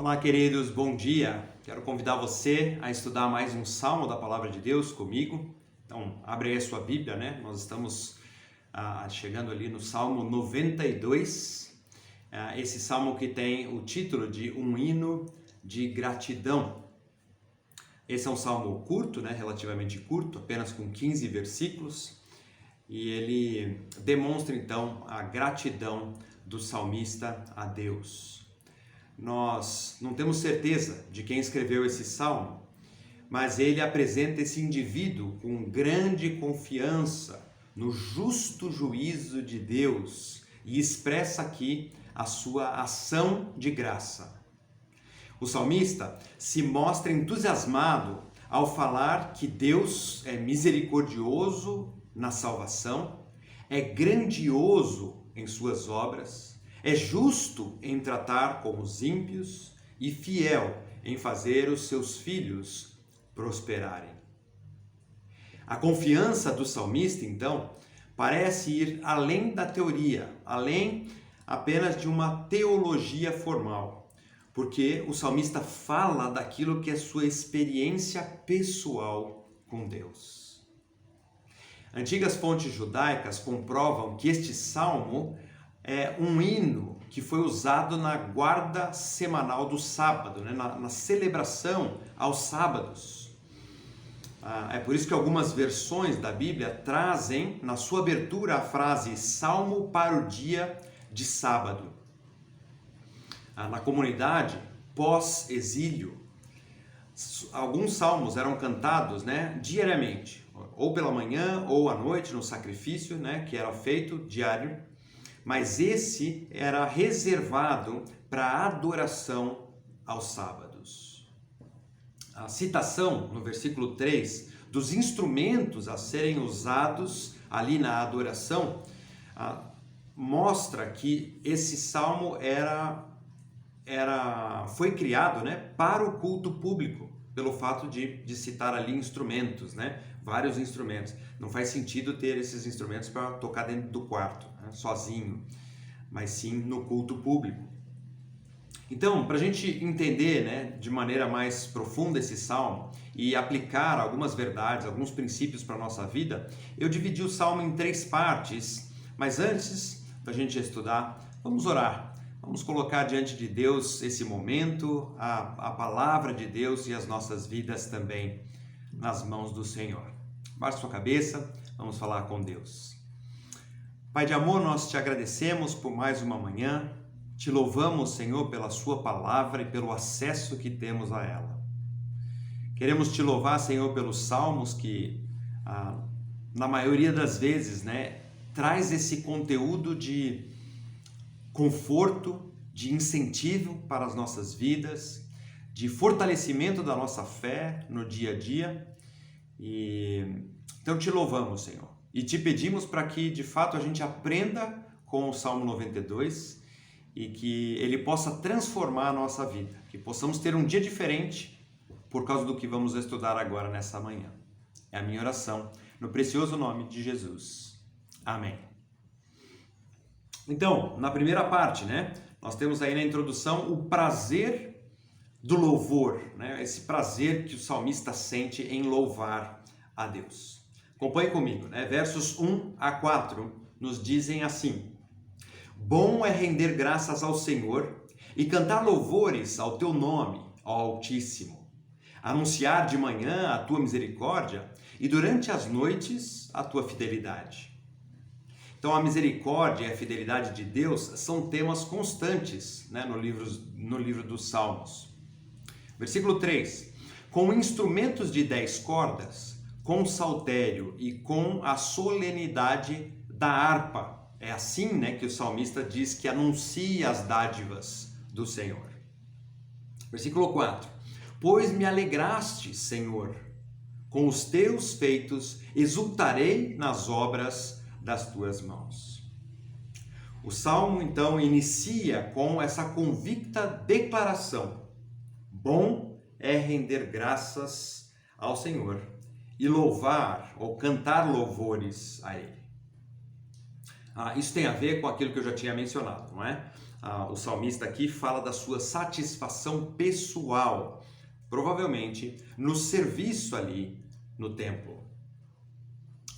Olá, queridos, bom dia. Quero convidar você a estudar mais um salmo da Palavra de Deus comigo. Então, abre aí a sua Bíblia, né? Nós estamos chegando ali no Salmo 92. Esse salmo que tem o título de Um Hino de Gratidão. Esse é um salmo curto, né? Relativamente curto, apenas com 15 versículos. E ele demonstra, então, a gratidão do salmista a Deus. Nós não temos certeza de quem escreveu esse salmo, mas ele apresenta esse indivíduo com grande confiança no justo juízo de Deus e expressa aqui a sua ação de graça. O salmista se mostra entusiasmado ao falar que Deus é misericordioso na salvação, é grandioso em suas obras, é justo em tratar com os ímpios e fiel em fazer os seus filhos prosperarem. A confiança do salmista, então, parece ir além da teoria, além apenas de uma teologia formal, porque o salmista fala daquilo que é sua experiência pessoal com Deus. Antigas fontes judaicas comprovam que este salmo é um hino que foi usado na guarda semanal do sábado, né? na celebração aos sábados. É por isso que algumas versões da Bíblia trazem na sua abertura a frase Salmo para o dia de sábado. Na comunidade pós-exílio, alguns salmos eram cantados, né, diariamente, ou pela manhã ou à noite no sacrifício, né, que era feito diário. Mas esse era reservado para a adoração aos sábados. A citação no versículo 3 dos instrumentos a serem usados ali na adoração mostra que esse salmo foi criado, né, para o culto público, pelo fato de citar ali instrumentos, né, vários instrumentos. Não faz sentido ter esses instrumentos para tocar dentro do quarto, né, sozinho, mas sim no culto público. Então, para a gente entender, né, de maneira mais profunda esse salmo e aplicar algumas verdades, alguns princípios para a nossa vida, eu dividi o salmo em 3 partes, mas antes da gente estudar, vamos orar. Vamos colocar diante de Deus esse momento, a palavra de Deus e as nossas vidas também nas mãos do Senhor. Baixe sua cabeça, vamos falar com Deus. Pai de amor, nós te agradecemos por mais uma manhã, te louvamos, Senhor, pela sua palavra e pelo acesso que temos a ela. Queremos te louvar, Senhor, pelos salmos que, na maioria das vezes, né, traz esse conteúdo de conforto, de incentivo para as nossas vidas, de fortalecimento da nossa fé no dia a dia. Então te louvamos, Senhor, e te pedimos para que de fato a gente aprenda com o Salmo 92 e que ele possa transformar a nossa vida, que possamos ter um dia diferente por causa do que vamos estudar agora nessa manhã. É a minha oração, no precioso nome de Jesus. Amém. Então, na primeira parte, né, nós temos aí na introdução o prazer do louvor, né, esse prazer que o salmista sente em louvar a Deus. Acompanhe comigo, né, versos 1 a 4 nos dizem assim: Bom é render graças ao Senhor e cantar louvores ao teu nome, ó Altíssimo. Anunciar de manhã a tua misericórdia e durante as noites a tua fidelidade. Então, a misericórdia e a fidelidade de Deus são temas constantes, né, no livro dos Salmos. Versículo 3. Com instrumentos de 10 cordas, com saltério e com a solenidade da harpa. É assim, né, que o salmista diz que anuncia as dádivas do Senhor. Versículo 4. Pois me alegraste, Senhor, com os teus feitos, exultarei nas obras das tuas mãos. O Salmo, então, inicia com essa convicta declaração: bom é render graças ao Senhor e louvar ou cantar louvores a Ele. Isso tem a ver com aquilo que eu já tinha mencionado, não é? o salmista aqui fala da sua satisfação pessoal, provavelmente no serviço ali no templo.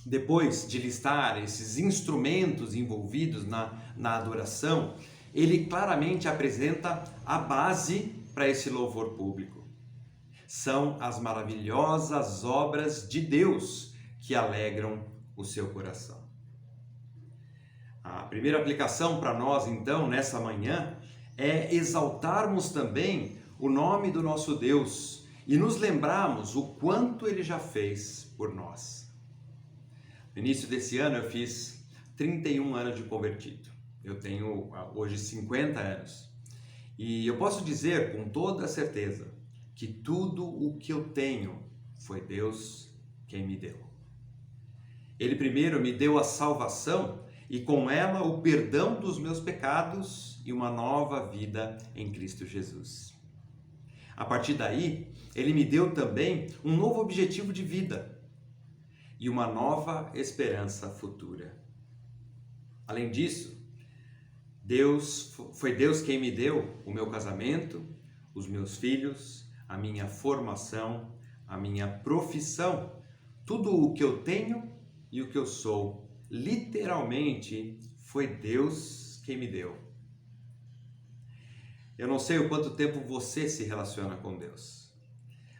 Depois de listar esses instrumentos envolvidos na adoração, ele claramente apresenta a base para esse louvor público. São as maravilhosas obras de Deus que alegram o seu coração. A primeira aplicação para nós, então, nessa manhã, é exaltarmos também o nome do nosso Deus e nos lembrarmos o quanto Ele já fez por nós. No início desse ano eu fiz 31 anos de convertido. Eu tenho hoje 50 anos. E eu posso dizer com toda certeza que tudo o que eu tenho foi Deus quem me deu. Ele primeiro me deu a salvação e com ela o perdão dos meus pecados e uma nova vida em Cristo Jesus. A partir daí, Ele me deu também um novo objetivo de vida e uma nova esperança futura. Além disso, foi Deus quem me deu o meu casamento, os meus filhos, a minha formação, a minha profissão, tudo o que eu tenho e o que eu sou. Literalmente, foi Deus quem me deu. Eu não sei o quanto tempo você se relaciona com Deus,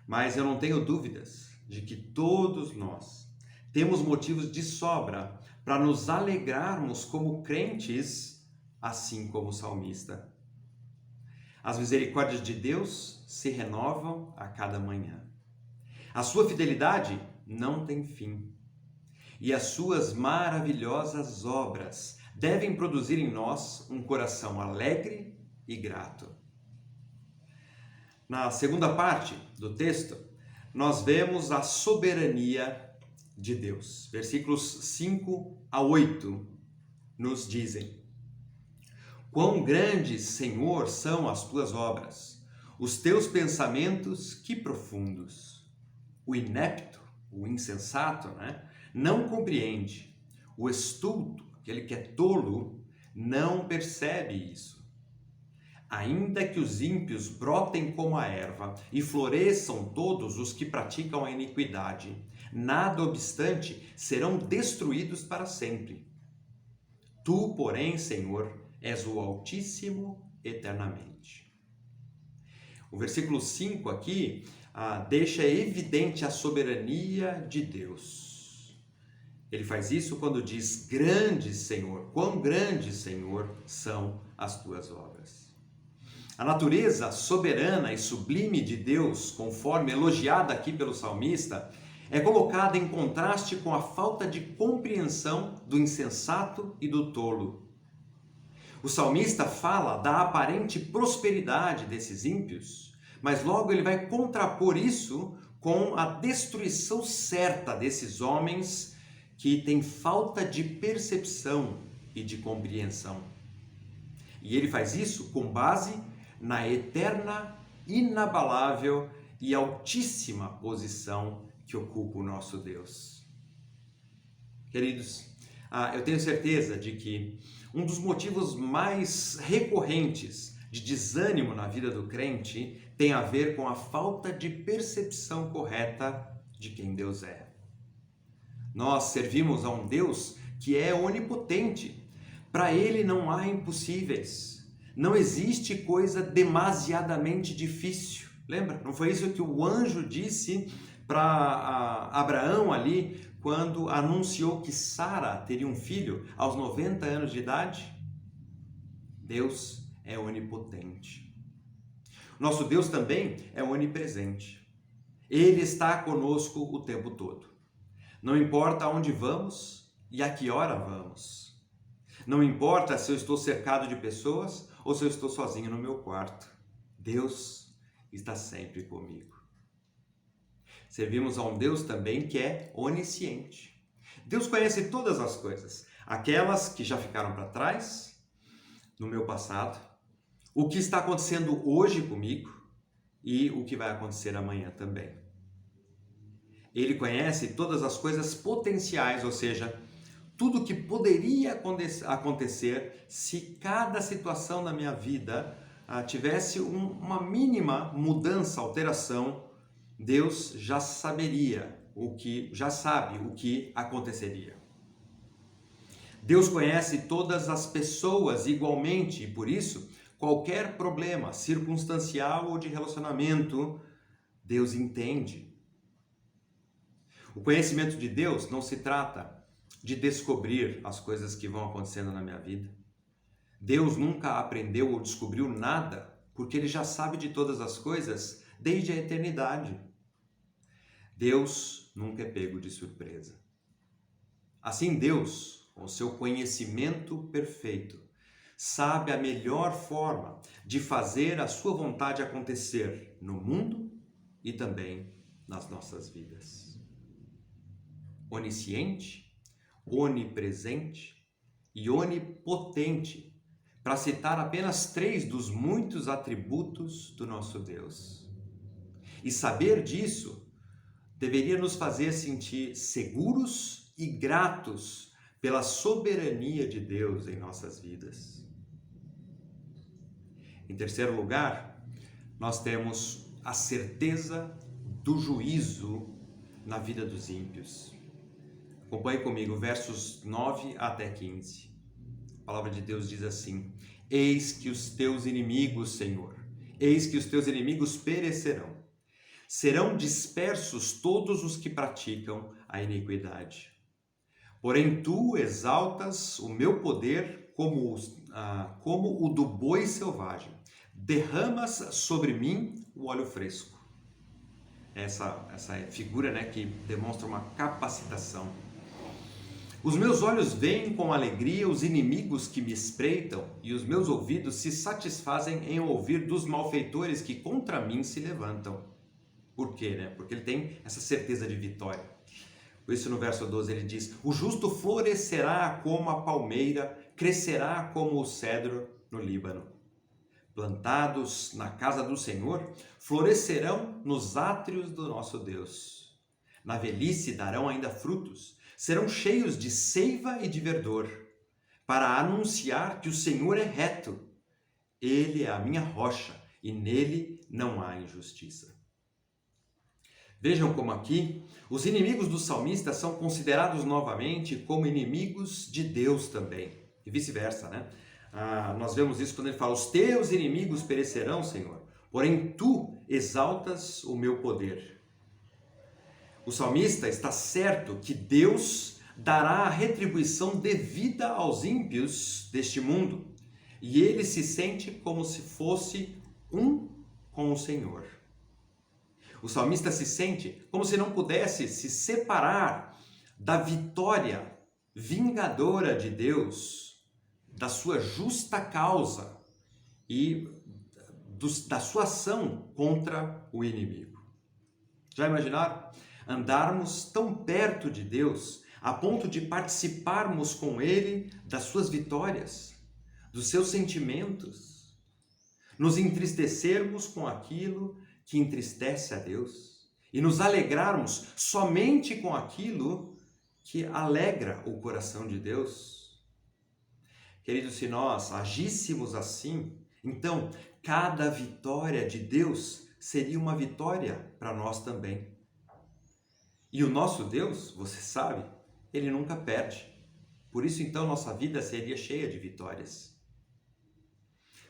mas eu não tenho dúvidas de que todos nós temos motivos de sobra para nos alegrarmos como crentes, assim como o salmista. As misericórdias de Deus se renovam a cada manhã. A sua fidelidade não tem fim. E as suas maravilhosas obras devem produzir em nós um coração alegre e grato. Na segunda parte do texto, nós vemos a soberania de Deus. Versículos 5 a 8 nos dizem: Quão grandes, Senhor, são as tuas obras, os teus pensamentos, que profundos. O inepto, o insensato, não compreende. O estulto, aquele que é tolo, não percebe isso. Ainda que os ímpios brotem como a erva e floresçam todos os que praticam a iniquidade, nada obstante, serão destruídos para sempre. Tu, porém, Senhor, és o Altíssimo eternamente. O versículo 5 aqui deixa evidente a soberania de Deus. Ele faz isso quando diz: grande Senhor, quão grande, Senhor, são as tuas obras. A natureza soberana e sublime de Deus, conforme elogiada aqui pelo salmista, é colocada em contraste com a falta de compreensão do insensato e do tolo. O salmista fala da aparente prosperidade desses ímpios, mas logo ele vai contrapor isso com a destruição certa desses homens que têm falta de percepção e de compreensão. E ele faz isso com base na eterna, inabalável e altíssima posição que ocupa o nosso Deus. Queridos, eu tenho certeza de que um dos motivos mais recorrentes de desânimo na vida do crente tem a ver com a falta de percepção correta de quem Deus é. Nós servimos a um Deus que é onipotente. Para Ele não há impossíveis. Não existe coisa demasiadamente difícil. Lembra? Não foi isso que o anjo disse para Abraão ali, quando anunciou que Sara teria um filho aos 90 anos de idade? Deus é onipotente. Nosso Deus também é onipresente. Ele está conosco o tempo todo. Não importa aonde vamos e a que hora vamos. Não importa se eu estou cercado de pessoas ou se eu estou sozinho no meu quarto. Deus está sempre comigo. Servimos a um Deus também que é onisciente. Deus conhece todas as coisas, aquelas que já ficaram para trás, no meu passado, o que está acontecendo hoje comigo e o que vai acontecer amanhã também. Ele conhece todas as coisas potenciais, ou seja, tudo que poderia acontecer se cada situação da minha vida tivesse uma mínima mudança, alteração. Deus já já sabe o que aconteceria. Deus conhece todas as pessoas igualmente e por isso, qualquer problema circunstancial ou de relacionamento, Deus entende. O conhecimento de Deus não se trata de descobrir as coisas que vão acontecendo na minha vida. Deus nunca aprendeu ou descobriu nada, porque Ele já sabe de todas as coisas desde a eternidade. Deus nunca é pego de surpresa. Assim, Deus, com o seu conhecimento perfeito, sabe a melhor forma de fazer a sua vontade acontecer no mundo e também nas nossas vidas. Onisciente, onipresente e onipotente, para citar apenas 3 dos muitos atributos do nosso Deus. E saber disso deveria nos fazer sentir seguros e gratos pela soberania de Deus em nossas vidas. Em terceiro lugar, nós temos a certeza do juízo na vida dos ímpios. Acompanhe comigo versos 9 até 15. A palavra de Deus diz assim: Eis que os teus inimigos, Senhor, eis que os teus inimigos perecerão. Serão dispersos todos os que praticam a iniquidade. Porém, tu exaltas o meu poder como o do boi selvagem. Derramas sobre mim o óleo fresco. Essa figura, né, que demonstra uma capacitação. Os meus olhos veem com alegria os inimigos que me espreitam, e os meus ouvidos se satisfazem em ouvir dos malfeitores que contra mim se levantam. Por quê, né? Porque ele tem essa certeza de vitória. Por isso no verso 12 ele diz: o justo florescerá como a palmeira, crescerá como o cedro no Líbano. Plantados na casa do Senhor, florescerão nos átrios do nosso Deus. Na velhice darão ainda frutos, serão cheios de seiva e de verdor, para anunciar que o Senhor é reto. Ele é a minha rocha e nele não há injustiça. Vejam como aqui os inimigos do salmista são considerados novamente como inimigos de Deus também, e vice-versa, né? Nós vemos isso quando ele fala: os teus inimigos perecerão, Senhor, porém tu exaltas o meu poder. O salmista está certo que Deus dará a retribuição devida aos ímpios deste mundo, e ele se sente como se fosse um com o Senhor. O salmista se sente como se não pudesse se separar da vitória vingadora de Deus, da sua justa causa e da sua ação contra o inimigo. Já imaginaram? Andarmos tão perto de Deus a ponto de participarmos com Ele das suas vitórias, dos seus sentimentos, nos entristecermos com aquilo que entristece a Deus e nos alegrarmos somente com aquilo que alegra o coração de Deus. Queridos, se nós agíssemos assim, então cada vitória de Deus seria uma vitória para nós também. E o nosso Deus, você sabe, Ele nunca perde. Por isso, então, nossa vida seria cheia de vitórias.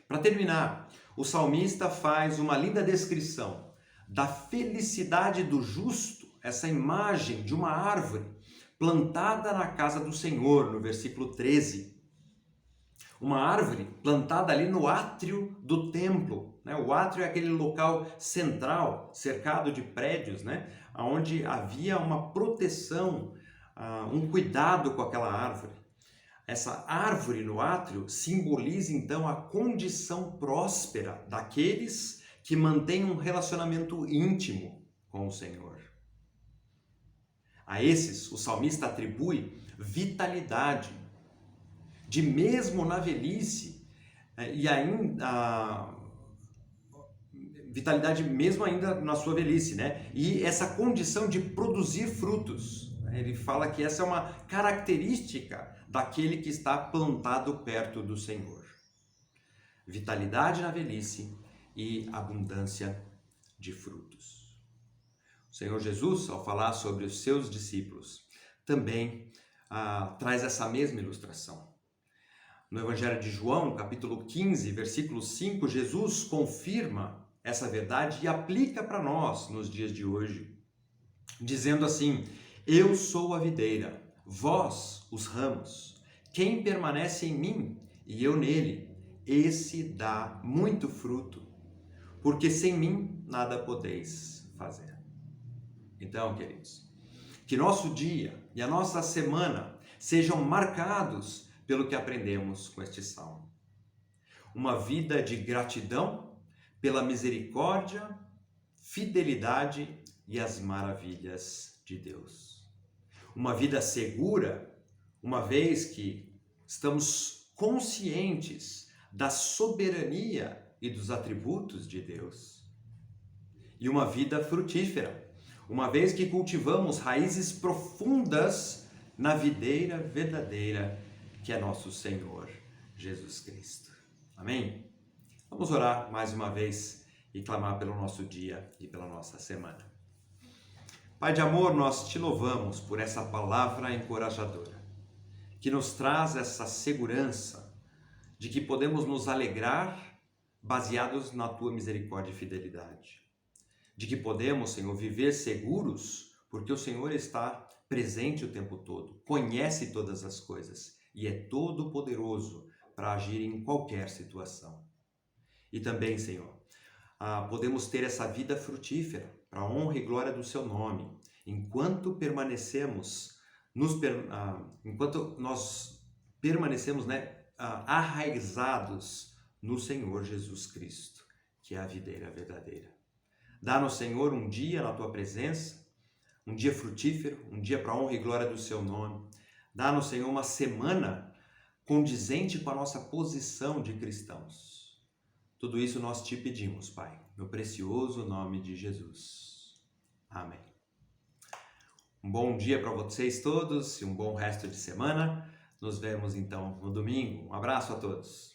Para terminar, o salmista faz uma linda descrição da felicidade do justo, essa imagem de uma árvore plantada na casa do Senhor, no versículo 13. Uma árvore plantada ali no átrio do templo, né? O átrio é aquele local central, cercado de prédios, né? Onde havia uma proteção, um cuidado com aquela árvore. Essa árvore no átrio simboliza então a condição próspera daqueles que mantêm um relacionamento íntimo com o Senhor. A esses o salmista atribui vitalidade, de mesmo na velhice, e ainda vitalidade mesmo ainda na sua velhice, né? E essa condição de produzir frutos. Ele fala que essa é uma característica daquele que está plantado perto do Senhor. Vitalidade na velhice e abundância de frutos. O Senhor Jesus, ao falar sobre os seus discípulos, também traz essa mesma ilustração. No Evangelho de João, capítulo 15, versículo 5, Jesus confirma essa verdade e aplica para nós nos dias de hoje, dizendo assim: eu sou a videira, vós os ramos. Quem permanece em mim e eu nele, esse dá muito fruto, porque sem mim nada podeis fazer. Então, queridos, que nosso dia e a nossa semana sejam marcados pelo que aprendemos com este salmo. Uma vida de gratidão pela misericórdia, fidelidade e as maravilhas de Deus. Uma vida segura, uma vez que estamos conscientes da soberania e dos atributos de Deus. E uma vida frutífera, uma vez que cultivamos raízes profundas na videira verdadeira que é nosso Senhor Jesus Cristo. Amém? Vamos orar mais uma vez e clamar pelo nosso dia e pela nossa semana. Pai de amor, nós te louvamos por essa palavra encorajadora, que nos traz essa segurança de que podemos nos alegrar baseados na tua misericórdia e fidelidade. De que podemos, Senhor, viver seguros porque o Senhor está presente o tempo todo, conhece todas as coisas e é todo poderoso para agir em qualquer situação. E também, Senhor, podemos ter essa vida frutífera para a honra e glória do seu nome, enquanto nós permanecemos arraizados no Senhor Jesus Cristo, que é a videira verdadeira. Dá-nos, Senhor, um dia na tua presença, um dia frutífero, um dia para a honra e glória do seu nome. Dá-nos, Senhor, uma semana condizente com a nossa posição de cristãos. Tudo isso nós te pedimos, Pai, no precioso nome de Jesus. Amém. Um bom dia para vocês todos e um bom resto de semana. Nos vemos então no domingo. Um abraço a todos.